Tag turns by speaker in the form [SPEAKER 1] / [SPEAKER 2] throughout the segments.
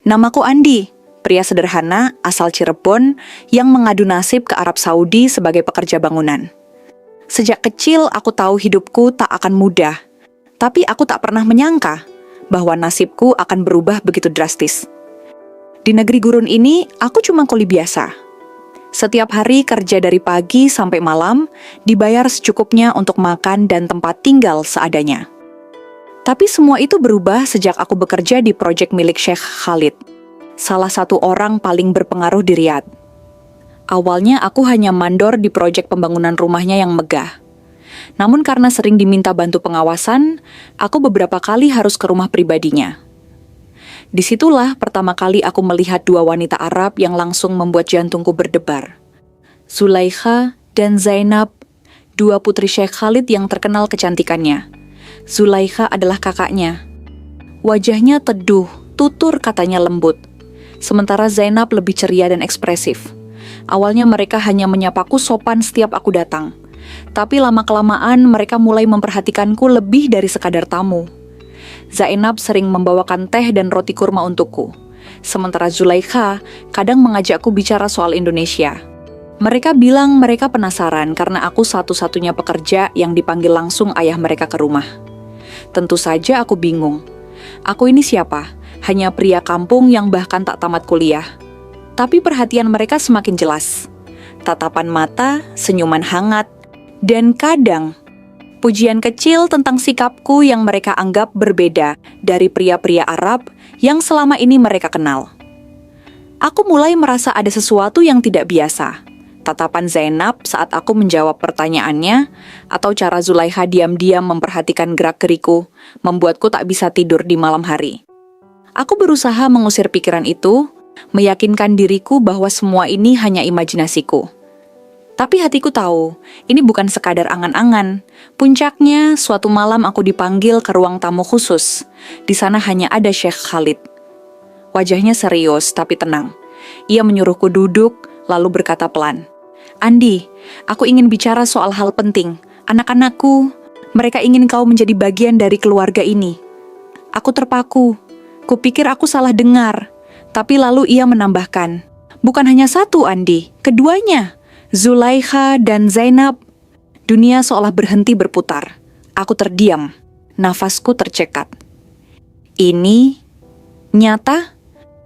[SPEAKER 1] Namaku Andi, pria sederhana asal Cirebon yang mengadu nasib ke Arab Saudi sebagai pekerja bangunan. Sejak kecil aku tahu hidupku tak akan mudah, tapi aku tak pernah menyangka bahwa nasibku akan berubah begitu drastis. Di negeri gurun ini, aku cuma kuli biasa. Setiap hari kerja dari pagi sampai malam, dibayar secukupnya untuk makan dan tempat tinggal seadanya. Tapi semua itu berubah sejak aku bekerja di proyek milik Sheikh Khalid, salah satu orang paling berpengaruh di Riyadh. Awalnya aku hanya mandor di proyek pembangunan rumahnya yang megah. Namun karena sering diminta bantu pengawasan, aku beberapa kali harus ke rumah pribadinya. Disitulah pertama kali aku melihat dua wanita Arab yang langsung membuat jantungku berdebar. Zulaikha dan Zainab, dua putri Sheikh Khalid yang terkenal kecantikannya. Zulaikha adalah kakaknya. Wajahnya teduh, tutur katanya lembut. Sementara Zainab lebih ceria dan ekspresif. Awalnya mereka hanya menyapaku sopan setiap aku datang. Tapi lama-kelamaan mereka mulai memperhatikanku lebih dari sekadar tamu. Zainab sering membawakan teh dan roti kurma untukku. Sementara Zulaikha kadang mengajakku bicara soal Indonesia. Mereka bilang mereka penasaran karena aku satu-satunya pekerja yang dipanggil langsung ayah mereka ke rumah. Tentu saja aku bingung. Aku ini siapa? Hanya pria kampung yang bahkan tak tamat kuliah. Tapi perhatian mereka semakin jelas. Tatapan mata, senyuman hangat, dan kadang pujian kecil tentang sikapku yang mereka anggap berbeda dari pria-pria Arab yang selama ini mereka kenal. Aku mulai merasa ada sesuatu yang tidak biasa. Tatapan Zainab saat aku menjawab pertanyaannya, atau cara Zulaikha diam-diam memperhatikan gerak-geriku, membuatku tak bisa tidur di malam hari. Aku berusaha mengusir pikiran itu, meyakinkan diriku bahwa semua ini hanya imajinasiku. Tapi hatiku tahu, ini bukan sekadar angan-angan. Puncaknya, suatu malam aku dipanggil ke ruang tamu khusus. Di sana hanya ada Sheikh Khalid. Wajahnya serius tapi tenang. Ia menyuruhku duduk, lalu berkata pelan, "Andi, aku ingin bicara soal hal penting. Anak-anakku, mereka ingin kau menjadi bagian dari keluarga ini." Aku terpaku. Kupikir aku salah dengar. Tapi lalu ia menambahkan, "Bukan hanya satu, Andi, keduanya. Zulaikha dan Zainab." Dunia seolah berhenti berputar. Aku terdiam. Nafasku tercekat. Ini nyata?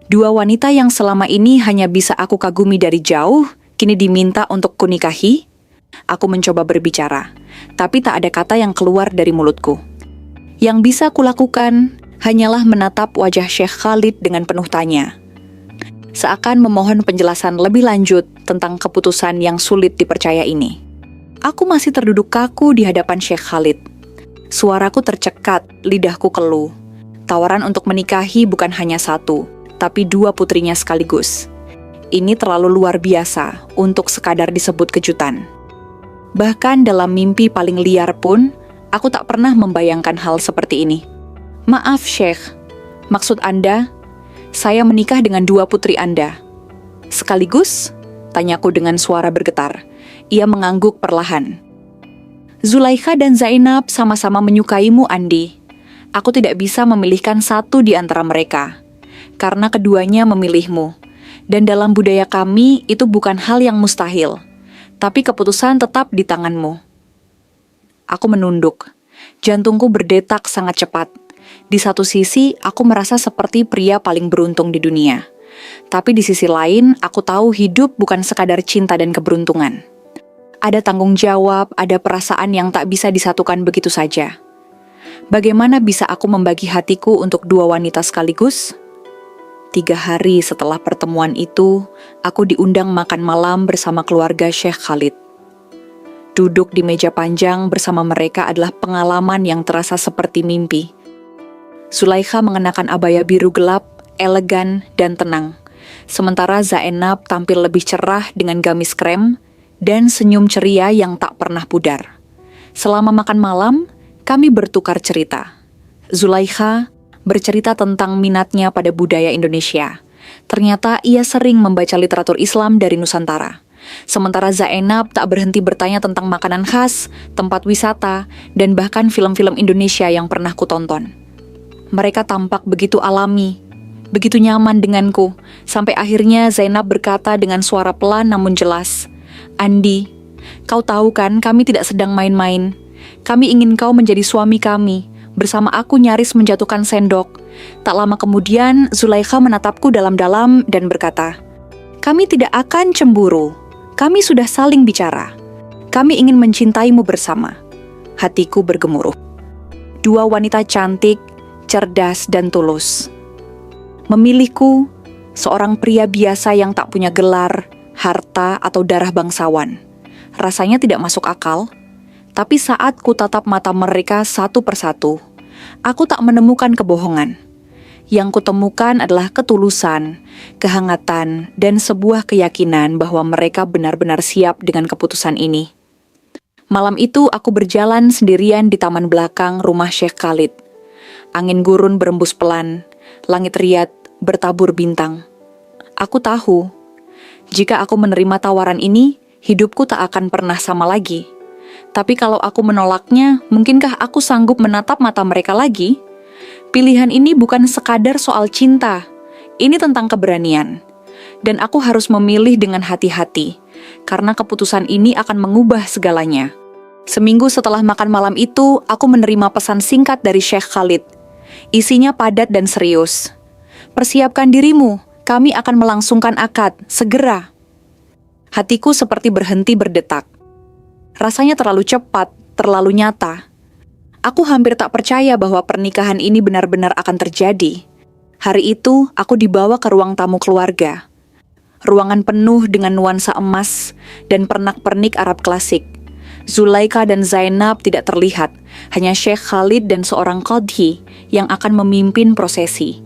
[SPEAKER 1] Dua wanita yang selama ini hanya bisa aku kagumi dari jauh, kini diminta untuk kunikahi? Aku mencoba berbicara, tapi tak ada kata yang keluar dari mulutku. Yang bisa kulakukan hanyalah menatap wajah Sheikh Khalid dengan penuh tanya. Seakan memohon penjelasan lebih lanjut tentang keputusan yang sulit dipercaya ini. Aku masih terduduk kaku di hadapan Sheikh Khalid. Suaraku tercekat, lidahku keluh. Tawaran untuk menikahi bukan hanya satu, tapi dua putrinya sekaligus. Ini terlalu luar biasa untuk sekadar disebut kejutan. Bahkan dalam mimpi paling liar pun, aku tak pernah membayangkan hal seperti ini. "Maaf, Sheikh. Maksud Anda, saya menikah dengan dua putri Anda." "Sekaligus?" tanyaku dengan suara bergetar. Ia mengangguk perlahan. "Zulaikha dan Zainab sama-sama menyukaimu, Andi. Aku tidak bisa memilihkan satu di antara mereka, karena keduanya memilihmu. Dan dalam budaya kami, itu bukan hal yang mustahil. Tapi keputusan tetap di tanganmu." Aku menunduk. Jantungku berdetak sangat cepat. Di satu sisi, aku merasa seperti pria paling beruntung di dunia. Tapi di sisi lain, aku tahu hidup bukan sekadar cinta dan keberuntungan. Ada tanggung jawab, ada perasaan yang tak bisa disatukan begitu saja. Bagaimana bisa aku membagi hatiku untuk dua wanita sekaligus? 3 hari setelah pertemuan itu, aku diundang makan malam bersama keluarga Sheikh Khalid. Duduk di meja panjang bersama mereka adalah pengalaman yang terasa seperti mimpi. Zulaikha mengenakan abaya biru gelap, elegan, dan tenang. Sementara Zainab tampil lebih cerah dengan gamis krem dan senyum ceria yang tak pernah pudar. Selama makan malam, kami bertukar cerita. Zulaikha bercerita tentang minatnya pada budaya Indonesia. Ternyata ia sering membaca literatur Islam dari Nusantara. Sementara Zainab tak berhenti bertanya tentang makanan khas, tempat wisata, dan bahkan film-film Indonesia yang pernah kutonton. Mereka tampak begitu alami, begitu nyaman denganku, sampai akhirnya Zainab berkata dengan suara pelan namun jelas, "Andi, kau tahu kan kami tidak sedang main-main. Kami ingin kau menjadi suami kami." Bersama aku nyaris menjatuhkan sendok. Tak lama kemudian, Zulaikha menatapku dalam-dalam dan berkata, "Kami tidak akan cemburu. Kami sudah saling bicara. Kami ingin mencintaimu bersama." Hatiku bergemuruh. Dua wanita cantik, cerdas, dan tulus. Memilihku, seorang pria biasa yang tak punya gelar, harta, atau darah bangsawan. Rasanya tidak masuk akal, tapi saat ku tatap mata mereka satu persatu, aku tak menemukan kebohongan. Yang kutemukan adalah ketulusan, kehangatan, dan sebuah keyakinan bahwa mereka benar-benar siap dengan keputusan ini. Malam itu aku berjalan sendirian di taman belakang rumah Syekh Khalid. Angin gurun berembus pelan, langit riat bertabur bintang. Aku tahu, jika aku menerima tawaran ini, hidupku tak akan pernah sama lagi. Tapi kalau aku menolaknya, mungkinkah aku sanggup menatap mata mereka lagi? Pilihan ini bukan sekadar soal cinta, ini tentang keberanian. Dan aku harus memilih dengan hati-hati, karena keputusan ini akan mengubah segalanya. Seminggu setelah makan malam itu, aku menerima pesan singkat dari Syekh Khalid. Isinya padat dan serius. "Persiapkan dirimu, kami akan melangsungkan akad, segera." Hatiku seperti berhenti berdetak. Rasanya terlalu cepat, terlalu nyata. Aku hampir tak percaya bahwa pernikahan ini benar-benar akan terjadi. Hari itu, aku dibawa ke ruang tamu keluarga. Ruangan penuh dengan nuansa emas dan pernak-pernik Arab klasik. Zulaikha dan Zainab tidak terlihat, hanya Syekh Khalid dan seorang qadhi yang akan memimpin prosesi.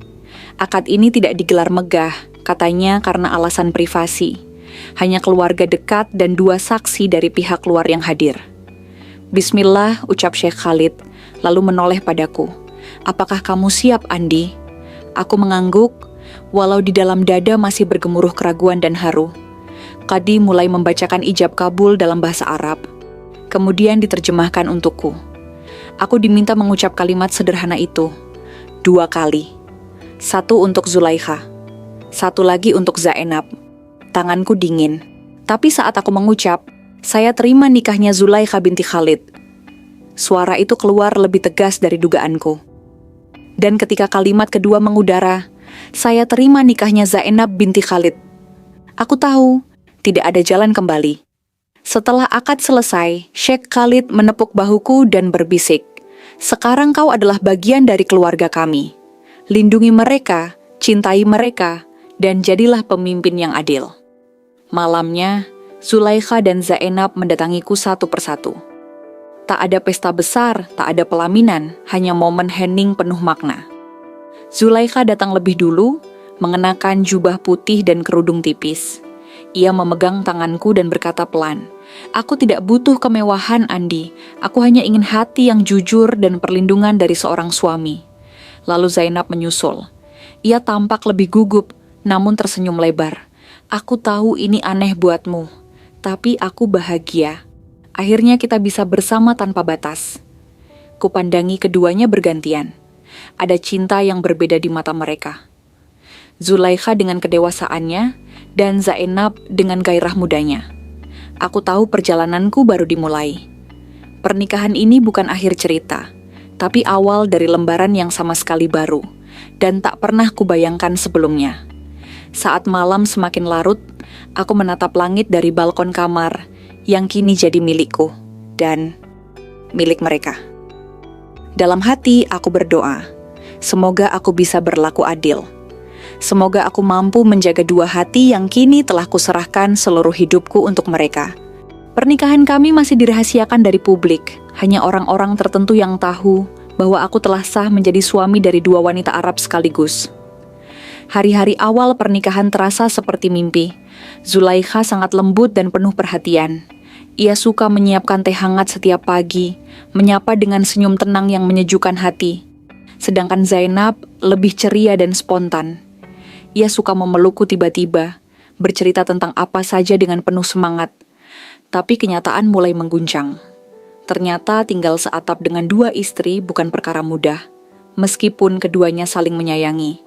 [SPEAKER 1] Akad ini tidak digelar megah, katanya karena alasan privasi. Hanya keluarga dekat dan 2 saksi dari pihak luar yang hadir. "Bismillah," ucap Syekh Khalid, lalu menoleh padaku. "Apakah kamu siap, Andi?" Aku mengangguk, walau di dalam dada masih bergemuruh keraguan dan haru. Qadhi mulai membacakan ijab kabul dalam bahasa Arab. Kemudian diterjemahkan untukku. Aku diminta mengucap kalimat sederhana itu 2 kali. 1 untuk Zulaikha, 1 lagi untuk Zainab. Tanganku dingin, tapi saat aku mengucap, saya terima nikahnya Zulaikha binti Khalid. Suara itu keluar lebih tegas dari dugaanku. Dan ketika kalimat kedua mengudara, saya terima nikahnya Zainab binti Khalid. Aku tahu, tidak ada jalan kembali. Setelah akad selesai, Syekh Khalid menepuk bahuku dan berbisik, "Sekarang kau adalah bagian dari keluarga kami. Lindungi mereka, cintai mereka, dan jadilah pemimpin yang adil." Malamnya, Zulaikha dan Zainab mendatangiku satu persatu. Tak ada pesta besar, tak ada pelaminan, hanya momen hening penuh makna. Zulaikha datang lebih dulu, mengenakan jubah putih dan kerudung tipis. Ia memegang tanganku dan berkata pelan, "Aku tidak butuh kemewahan, Andi. Aku hanya ingin hati yang jujur dan perlindungan dari seorang suami." Lalu Zainab menyusul. Ia tampak lebih gugup, namun tersenyum lebar. "Aku tahu ini aneh buatmu, tapi aku bahagia. Akhirnya kita bisa bersama tanpa batas." Kupandangi keduanya bergantian. Ada cinta yang berbeda di mata mereka. Zulaikha dengan kedewasaannya, dan Zainab dengan gairah mudanya. Aku tahu perjalananku baru dimulai. Pernikahan ini bukan akhir cerita, tapi awal dari lembaran yang sama sekali baru, dan tak pernah kubayangkan sebelumnya. Saat malam semakin larut, aku menatap langit dari balkon kamar yang kini jadi milikku dan milik mereka. Dalam hati aku berdoa, semoga aku bisa berlaku adil. Semoga aku mampu menjaga 2 hati yang kini telah kuserahkan seluruh hidupku untuk mereka. Pernikahan kami masih dirahasiakan dari publik, hanya orang-orang tertentu yang tahu bahwa aku telah sah menjadi suami dari 2 wanita Arab sekaligus. Hari-hari awal pernikahan terasa seperti mimpi. Zulaikha sangat lembut dan penuh perhatian. Ia suka menyiapkan teh hangat setiap pagi, menyapa dengan senyum tenang yang menyejukkan hati. Sedangkan Zainab lebih ceria dan spontan. Ia suka memelukku tiba-tiba, bercerita tentang apa saja dengan penuh semangat. Tapi kenyataan mulai mengguncang. Ternyata tinggal seatap dengan 2 istri bukan perkara mudah, meskipun keduanya saling menyayangi.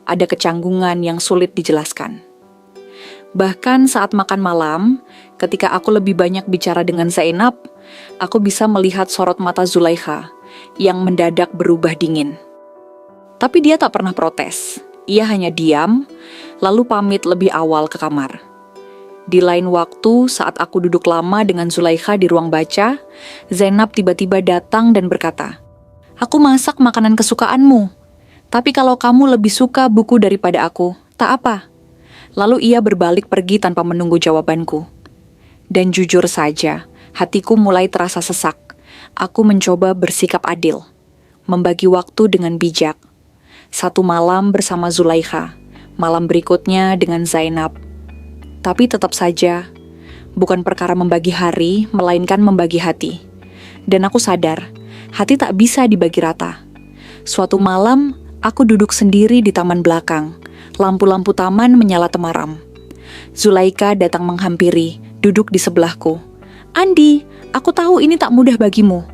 [SPEAKER 1] Ada kecanggungan yang sulit dijelaskan. Bahkan saat makan malam, ketika aku lebih banyak bicara dengan Zainab, aku bisa melihat sorot mata Zulaikha yang mendadak berubah dingin. Tapi dia tak pernah protes. Ia hanya diam, lalu pamit lebih awal ke kamar. Di lain waktu, saat aku duduk lama dengan Zulaikha di ruang baca, Zainab tiba-tiba datang dan berkata, "Aku masak makanan kesukaanmu. Tapi kalau kamu lebih suka buku daripada aku, tak apa." Lalu ia berbalik pergi tanpa menunggu jawabanku. Dan jujur saja, hatiku mulai terasa sesak. Aku mencoba bersikap adil, membagi waktu dengan bijak. Satu malam bersama Zulaikha, malam berikutnya dengan Zainab. Tapi tetap saja, bukan perkara membagi hari, melainkan membagi hati. Dan aku sadar, hati tak bisa dibagi rata. Suatu malam, aku duduk sendiri di taman belakang. Lampu-lampu taman menyala temaram. Zulaikha datang menghampiri, duduk di sebelahku. "Andi, aku tahu ini tak mudah bagimu.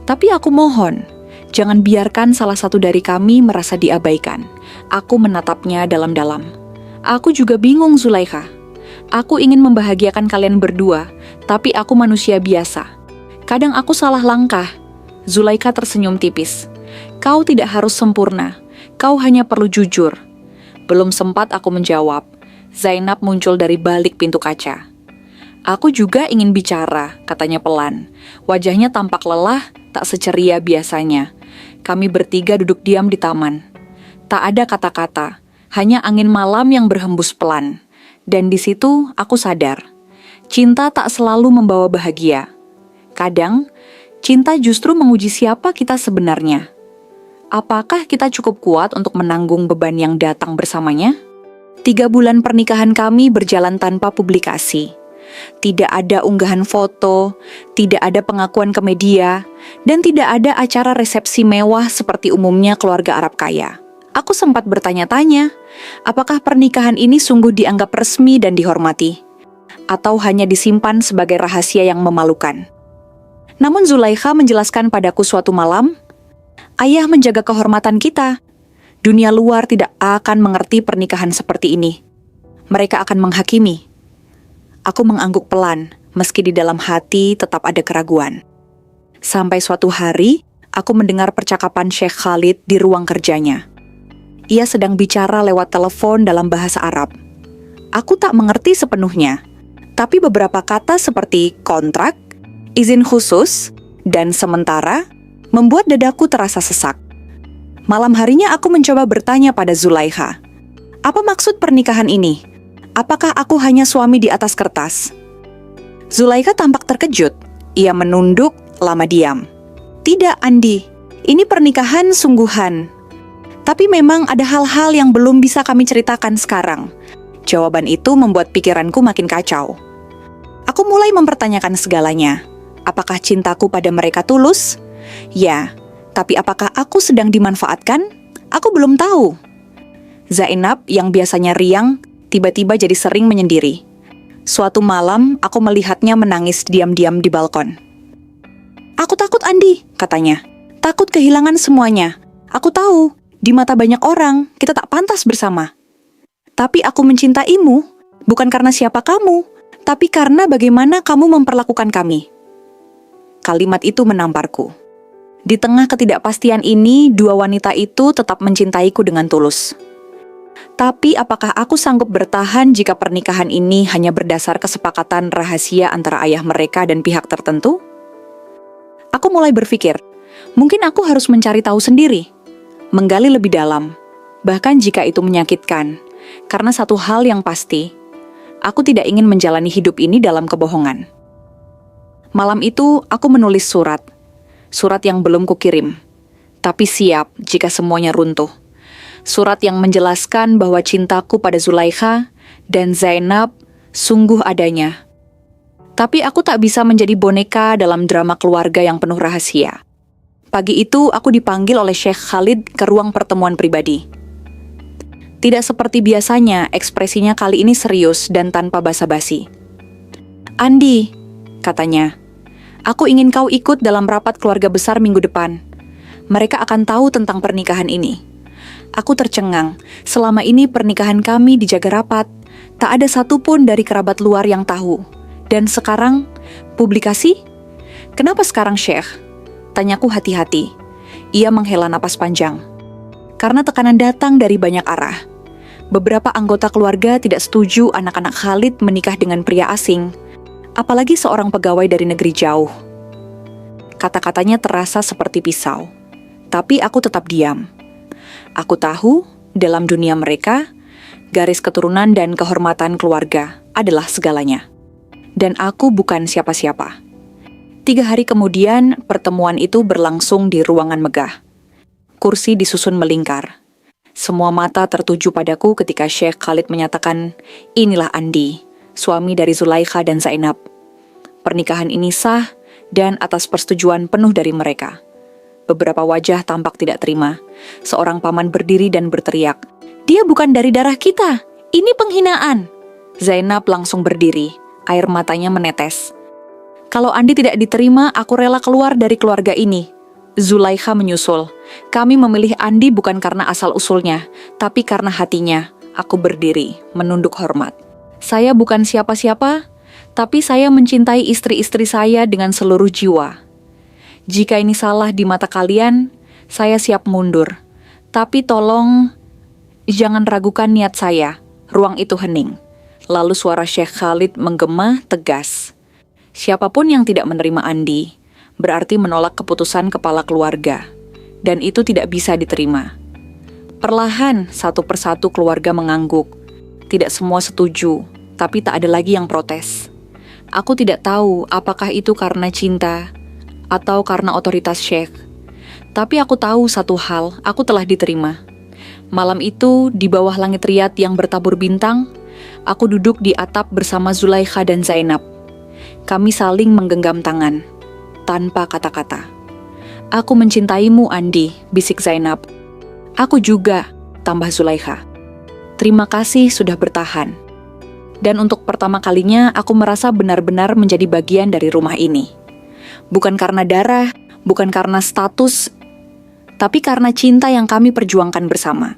[SPEAKER 1] Tapi aku mohon, jangan biarkan salah satu dari kami merasa diabaikan." Aku menatapnya dalam-dalam. "Aku juga bingung, Zulaikha. Aku ingin membahagiakan kalian berdua, tapi aku manusia biasa. Kadang aku salah langkah." Zulaikha tersenyum tipis. "Kau tidak harus sempurna. Kau hanya perlu jujur." Belum sempat aku menjawab, Zainab muncul dari balik pintu kaca. "Aku juga ingin bicara," katanya pelan. Wajahnya tampak lelah, tak seceria biasanya. Kami bertiga duduk diam di taman. Tak ada kata-kata, hanya angin malam yang berhembus pelan. Dan di situ aku sadar, cinta tak selalu membawa bahagia. Kadang, cinta justru menguji siapa kita sebenarnya. Apakah kita cukup kuat untuk menanggung beban yang datang bersamanya? 3 bulan pernikahan kami berjalan tanpa publikasi. Tidak ada unggahan foto, tidak ada pengakuan ke media, dan tidak ada acara resepsi mewah seperti umumnya keluarga Arab kaya. Aku sempat bertanya-tanya, apakah pernikahan ini sungguh dianggap resmi dan dihormati? Atau hanya disimpan sebagai rahasia yang memalukan? Namun Zulaikha menjelaskan padaku suatu malam, "Ayah menjaga kehormatan kita. Dunia luar tidak akan mengerti pernikahan seperti ini. Mereka akan menghakimi." Aku mengangguk pelan, meski di dalam hati tetap ada keraguan. Sampai suatu hari, aku mendengar percakapan Sheikh Khalid di ruang kerjanya. Ia sedang bicara lewat telepon dalam bahasa Arab. Aku tak mengerti sepenuhnya, tapi beberapa kata seperti kontrak, izin khusus, dan sementara membuat dadaku terasa sesak. Malam harinya aku mencoba bertanya pada Zulaikha, "Apa maksud pernikahan ini? Apakah aku hanya suami di atas kertas?" Zulaikha tampak terkejut. Ia menunduk, lama diam. "Tidak, Andi. Ini pernikahan sungguhan. Tapi memang ada hal-hal yang belum bisa kami ceritakan sekarang." Jawaban itu membuat pikiranku makin kacau. Aku mulai mempertanyakan segalanya. Apakah cintaku pada mereka tulus? Ya, tapi apakah aku sedang dimanfaatkan? Aku belum tahu. Zainab yang biasanya riang, tiba-tiba jadi sering menyendiri. Suatu malam, aku melihatnya menangis diam-diam di balkon. "Aku takut, Andi," katanya. "Takut kehilangan semuanya. Aku tahu, di mata banyak orang, kita tak pantas bersama. Tapi aku mencintaimu, bukan karena siapa kamu, tapi karena bagaimana kamu memperlakukan kami." Kalimat itu menamparku. Di tengah ketidakpastian ini, 2 wanita itu tetap mencintaiku dengan tulus. Tapi apakah aku sanggup bertahan jika pernikahan ini hanya berdasar kesepakatan rahasia antara ayah mereka dan pihak tertentu? Aku mulai berpikir, mungkin aku harus mencari tahu sendiri, menggali lebih dalam, bahkan jika itu menyakitkan, karena satu hal yang pasti, aku tidak ingin menjalani hidup ini dalam kebohongan. Malam itu, aku menulis surat yang belum kukirim, tapi siap jika semuanya runtuh. Surat yang menjelaskan bahwa cintaku pada Zulaikha dan Zainab sungguh adanya. Tapi aku tak bisa menjadi boneka dalam drama keluarga yang penuh rahasia. Pagi itu aku dipanggil oleh Sheikh Khalid ke ruang pertemuan pribadi. Tidak seperti biasanya, ekspresinya kali ini serius dan tanpa basa-basi. "Andi," katanya, "aku ingin kau ikut dalam rapat keluarga besar minggu depan. Mereka akan tahu tentang pernikahan ini. Aku tercengang. Selama ini pernikahan kami dijaga rapat. Tak ada satupun dari kerabat luar yang tahu. Dan sekarang, publikasi? Kenapa sekarang, Syekh? Tanyaku hati-hati. Ia menghela napas panjang. Karena tekanan datang dari banyak arah. Beberapa anggota keluarga tidak setuju anak-anak Khalid menikah dengan pria asing. Apalagi seorang pegawai dari negeri jauh. Kata-katanya terasa seperti pisau. Tapi aku tetap diam. Aku tahu, dalam dunia mereka, garis keturunan dan kehormatan keluarga adalah segalanya. Dan aku bukan siapa-siapa. 3 hari kemudian, pertemuan itu berlangsung di ruangan megah. Kursi disusun melingkar. Semua mata tertuju padaku ketika Syekh Khalid menyatakan, inilah Andi, suami dari Zulaikha dan Zainab. Pernikahan ini sah dan atas persetujuan penuh dari mereka. Beberapa wajah tampak tidak terima. Seorang paman berdiri dan berteriak, "Dia bukan dari darah kita, ini penghinaan." Zainab langsung berdiri, air matanya menetes. "Kalau Andi tidak diterima, aku rela keluar dari keluarga ini." Zulaikha menyusul. "Kami memilih Andi bukan karena asal-usulnya, tapi karena hatinya." Aku berdiri, menunduk hormat. "Saya bukan siapa-siapa, tapi saya mencintai istri-istri saya dengan seluruh jiwa. Jika ini salah di mata kalian, saya siap mundur. Tapi tolong, jangan ragukan niat saya." Ruang itu hening. Lalu suara Syekh Khalid menggema tegas. Siapapun yang tidak menerima Andi, berarti menolak keputusan kepala keluarga. Dan itu tidak bisa diterima. Perlahan, satu persatu keluarga mengangguk. Tidak semua setuju, tapi tak ada lagi yang protes. Aku tidak tahu apakah itu karena cinta atau karena otoritas Syekh. Tapi aku tahu satu hal, aku telah diterima. Malam itu, di bawah langit Riyadh yang bertabur bintang, aku duduk di atap bersama Zulaikha dan Zainab. Kami saling menggenggam tangan, tanpa kata-kata. "Aku mencintaimu, Andi," bisik Zainab. "Aku juga," tambah Zulaikha. "Terima kasih sudah bertahan." Dan untuk pertama kalinya, aku merasa benar-benar menjadi bagian dari rumah ini. Bukan karena darah, bukan karena status, tapi karena cinta yang kami perjuangkan bersama.